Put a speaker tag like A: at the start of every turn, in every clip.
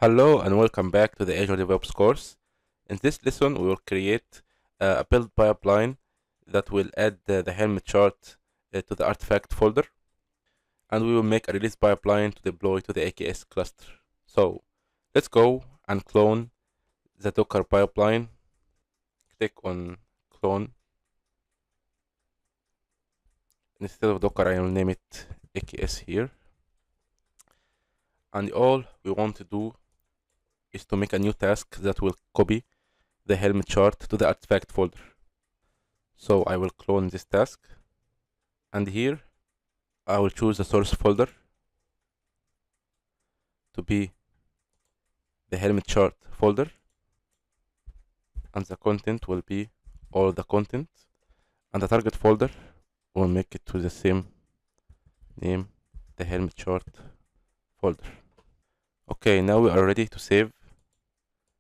A: Hello and welcome back to the Azure DevOps course. In this lesson, we will create a build pipeline that will add the Helm chart to the artifact folder, and we will make a release pipeline to deploy to the AKS cluster. So let's go and clone the Docker pipeline. Click on clone. Instead of Docker, I will name it AKS here. And all we want to do is to make a new task that will copy the Helm chart to the artifact folder. So I will clone this task, and here I will choose the source folder to be the Helm chart folder, and the content will be all the content, and the target folder will make it to the same name, the Helm chart folder. Okay, now we are ready to save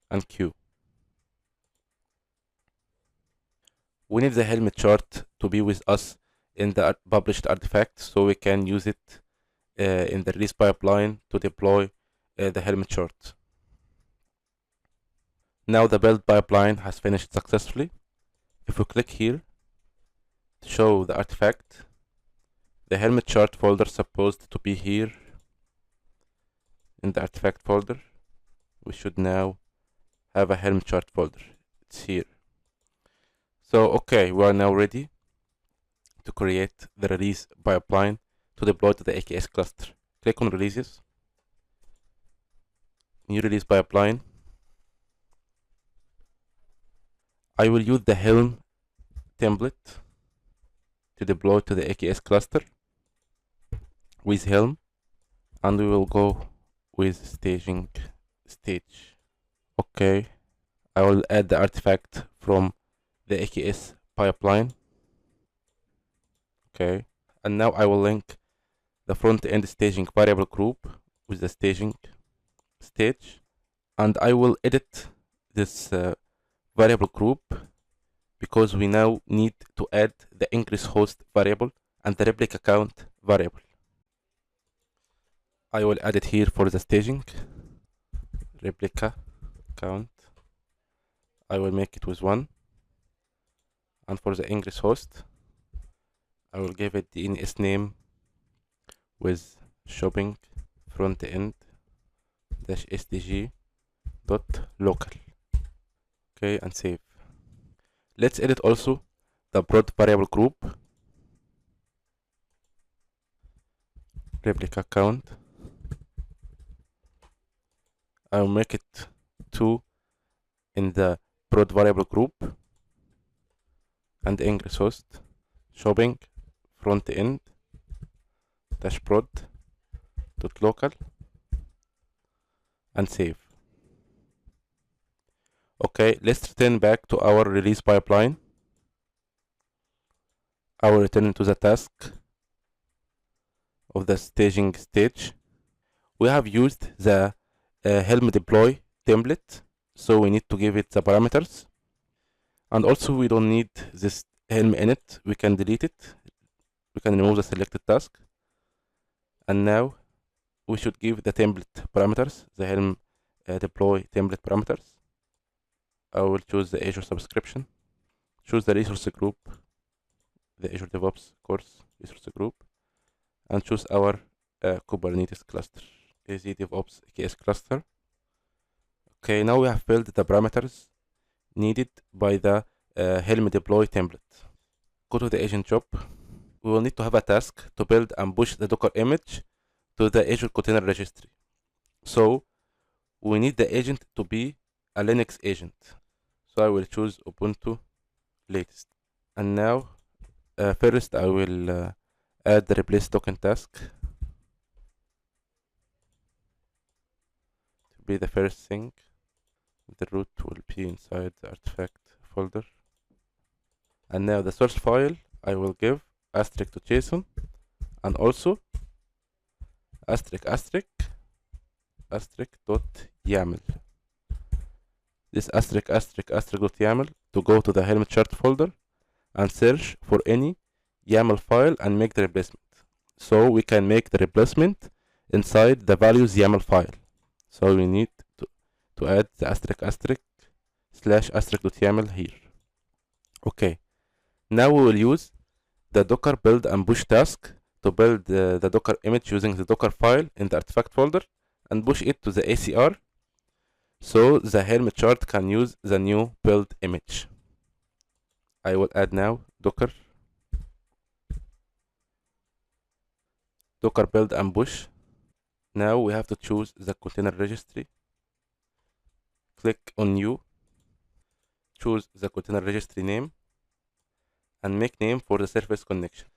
A: and queue. We need the Helm chart to be with us in the published artifact, so we can use it in the release pipeline to deploy the Helm chart. Now the build pipeline has finished successfully. If we click here to show the artifact, the Helm chart folder is supposed to be here in the artifact folder. We should now have a Helm chart folder. It's here. So okay, we are now ready to create the release pipeline to deploy to the AKS cluster. Click on releases, new release pipeline. I will use the Helm template to deploy to the AKS cluster with Helm, and we will go with staging stage. Okay, I will add the artifact from the AKS pipeline. Okay, and now I will link the front-end staging variable group with the staging stage, and I will edit this variable group because we now need to add the ingress host variable and the replica count variable. I will add it here for the staging replica count. I will make it with 1, and for the ingress host I will give it the DNS name with shopping front end -sdg .local. Okay, and save. Let's edit also the prod variable group replica count. I will make it 2 in the prod variable group, and ingress host shopping front end -prod .local, and save. Okay, let's return back to our release pipeline. I will return to the task of the staging stage. We have used the Helm deploy template, so we need to give it the parameters, and also we don't need this Helm init. We can delete it. We can remove the selected task, and now we should give the template parameters, the Helm deploy template parameters. I will choose the Azure subscription, choose the resource group, the Azure DevOps course resource group, and choose our Kubernetes cluster, Azure DevOps AKS cluster. Okay, now we have filled the parameters needed by the Helm deploy template. Go to the agent job. We will need to have a task to build and push the Docker image to the Azure Container Registry. So we need the agent to be a Linux agent. So I will choose Ubuntu latest. And now first I will add the replace token task to be the first thing. The root will be inside the artifact folder. And now the source file I will give asterisk to JSON, and also asterisk dot YAML. This asterisk dot YAML to go to the Helm chart folder and search for any YAML file and make the replacement. So we can make the replacement inside the values YAML file. So we need to add the **/*.yaml here. Okay, now we will use the docker build and push task to build the Docker image using the Docker file in the artifact folder and push it to the ACR so the Helm chart can use the new build image. I will add now Docker build and push. Now we have to choose the container registry. Click on new, choose the container registry name and make name for the service connection.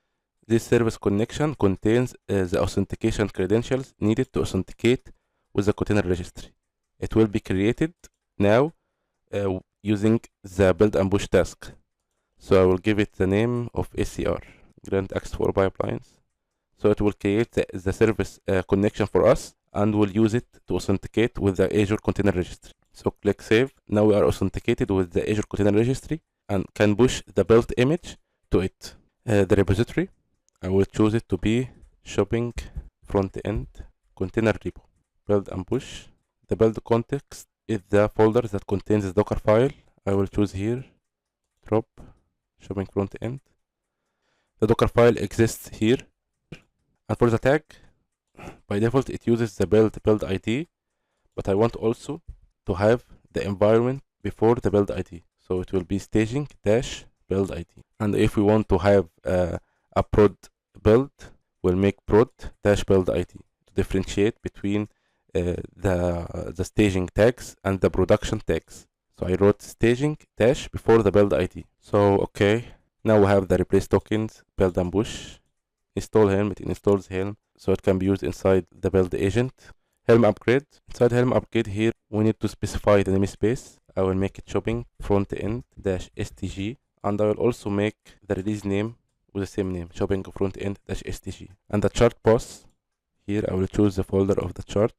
A: This service connection contains the authentication credentials needed to authenticate with the container registry. It will be created now using the build and push task. So I will give it the name of ACR, grant access for pipelines. So it will create the service connection for us and we'll use it to authenticate with the Azure Container Registry. So click Save. Now we are authenticated with the Azure Container Registry and can push the build image to it. The repository, I will choose it to be shopping front-end container repo. Build and push. The build context is the folder that contains the Docker file. I will choose here, drop shopping front-end. The Docker file exists here. And for the tag, by default it uses the build ID, but I want also to have the environment before the build ID. So it will be staging dash build ID. And if we want to have a prod build, we'll make prod dash build ID to differentiate between the staging tags and the production tags. So I wrote staging dash before the build ID. So okay, now we have the replace tokens, build and push. Install Helm, it installs Helm, so it can be used inside the build agent. Helm upgrade. Inside Helm upgrade here, we need to specify the namespace. I will make it shopping front-end -stg, and I will also make the release name with the same name, shopping front-end -stg. And the chart path, here I will choose the folder of the chart.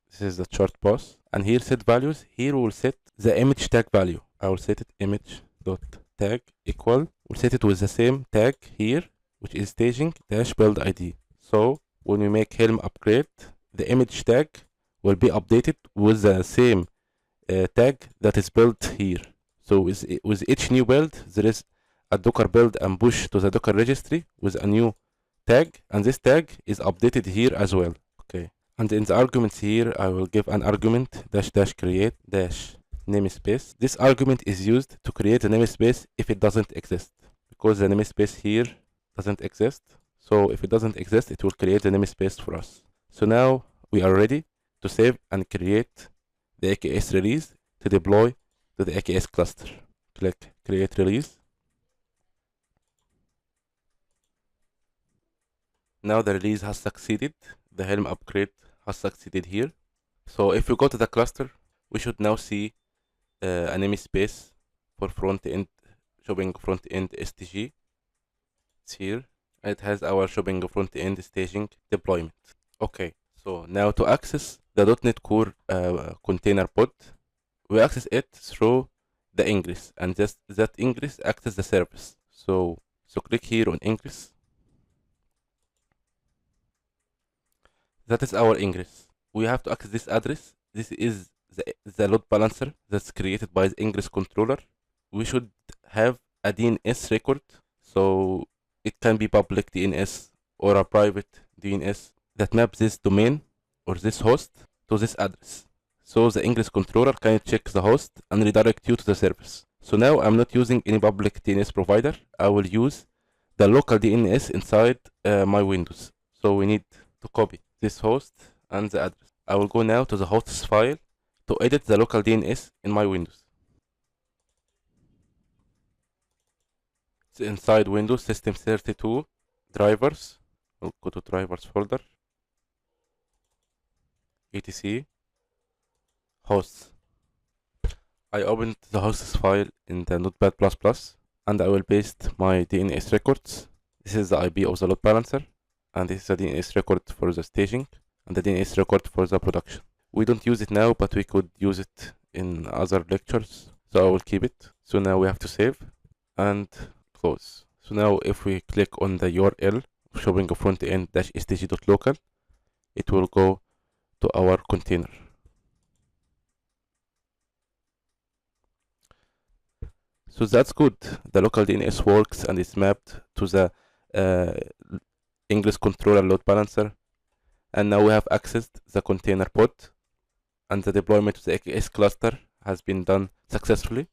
A: This is the chart path. And here set values, here we will set the image tag value. I will set it image.tag equal. We'll set it with the same tag here, which is staging dash build ID. So when we make Helm upgrade, the image tag will be updated with the same tag that is built here. So with each new build, there is a Docker build and push to the Docker registry with a new tag, and this tag is updated here as well. Okay. And in the arguments here, I will give an argument dash create dash namespace. This argument is used to create a namespace if it doesn't exist, because the namespace here doesn't exist. So if it doesn't exist, it will create the namespace for us. So now we are ready to save and create the AKS release to deploy to the AKS cluster. Click create release. Now the release has succeeded. The Helm upgrade has succeeded here. So if we go to the cluster, we should now see a namespace for front-end shopping front-end STG. It's here. It has our shopping front-end staging deployment. Okay, so now to access the .NET Core container pod, we access it through the ingress, and that ingress acts as the service. So click here on ingress. That is our ingress. We have to access this address. This is the load balancer that's created by the ingress controller. We should have a DNS record, so it can be public DNS or a private DNS that maps this domain or this host to this address. So the ingress controller can check the host and redirect you to the service. So now I'm not using any public DNS provider. I will use the local DNS inside my Windows. So we need to copy this host and the address. I will go now to the hosts file to edit the local DNS in my Windows. So inside Windows System 32 drivers, I'll go to drivers folder, etc hosts. I opened the hosts file in the Notepad++, and I will paste my DNS records. This is the IP of the load balancer, and this is the DNS record for the staging, and the DNS record for the production. We don't use it now, but we could use it in other lectures, so I will keep it. So now we have to save and close. So now if we click on the URL showing front-end -stg.local, it will go to our container. So that's good. The local DNS works and is mapped to the uh, English controller load balancer. And now we have accessed the container pod, and the deployment to the AKS cluster has been done successfully.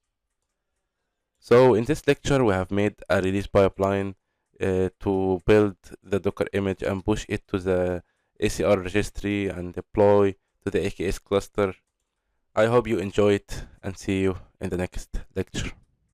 A: So in this lecture, we have made a release pipeline to build the Docker image and push it to the ACR registry and deploy to the AKS cluster. I hope you enjoy it and see you in the next lecture.